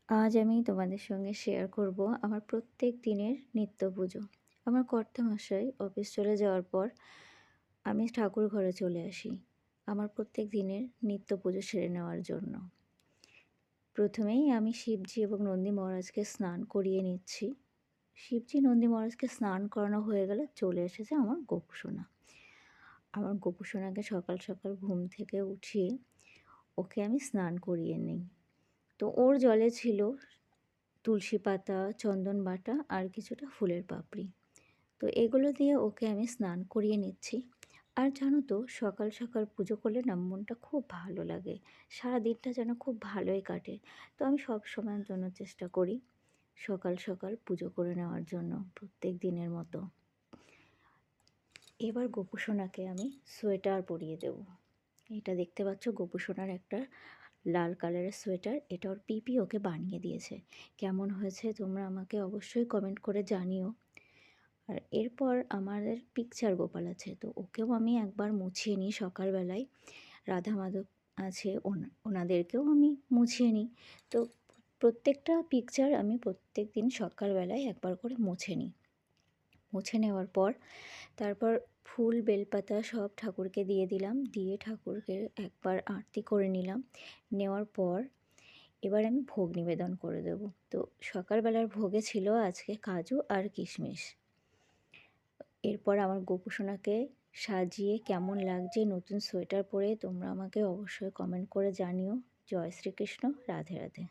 আজ আমি তোমাদের সঙ্গে শেয়ার করব আমার প্রত্যেক দিনের নিত্য পুজো। আমার কর্তামশাই অফিস চলে যাওয়ার পর আমি ঠাকুর ঘরে চলে আসি আমার প্রত্যেক দিনের নিত্য পুজো সেরে নেওয়ার জন্য। প্রথমেই আমি শিবজি এবং নন্দী মহারাজকে স্নান করিয়ে নিচ্ছি। শিবজি নন্দী মহারাজকে স্নান করানো হয়ে গেলে চলে এসেছে আমার গোপুসোনা। আমার গোপুসোনাকে সকাল সকাল ঘুম থেকে উঠিয়ে ওকে আমি স্নান করিয়ে নিই। তো ওর জলে ছিল তুলসী পাতা, চন্দন বাটা আর কিছুটা ফুলের পাপড়ি। তো এগুলো দিয়ে ওকে আমি স্নান করিয়ে নিচ্ছি। আর জানো তো, সকাল সকাল পুজো করলে না মনটা খুব ভালো লাগে। সারা দিনটা যেন খুব ভালোই কাটে। তো আমি সব সময়ের জন্য চেষ্টা করি সকাল সকাল পুজো করে নেওয়ার জন্য প্রত্যেক দিনের মতো। এবার গোপুসোনাকে আমি সোয়েটার পরিয়ে দেব। এটা দেখতে পাচ্ছ গোপুসোনার একটা লাল কালারের সোয়েটার। এটা ওর পিপি ওকে বানিয়ে দিয়েছে। কেমন হয়েছে তোমরা আমাকে অবশ্যই কমেন্ট করে জানিও। আর এরপর আমাদের পিকচার গোপাল আছে, তো ওকেও আমি একবার মুছিয়ে নিই সকালবেলায়। রাধা মাধব আছে, ওনাদেরকেও আমি মুছিয়ে নিই। তো প্রত্যেকটা পিকচার আমি প্রত্যেক দিন সকালবেলায় একবার করে মুছে নিই। মুছে নেওয়ার পর তারপর ফুল বেলপাতা সব ঠাকুরকে দিয়ে দিলাম, দিয়ে ঠাকুরকে একবার আরতি করে নিলাম। নেওয়ার পর এবার আমি ভোগ নিবেদন করে দেব। তো সকালবেলার ভোগে ছিল আজকে কাজু আর কিশমিশ। এরপর আমার গোপুসোনাকে সাজিয়ে কেমন লাগছে নতুন সোয়েটার পরে তোমরা আমাকে অবশ্যই কমেন্ট করে জানিও। জয় শ্রীকৃষ্ণ, রাধে রাধে।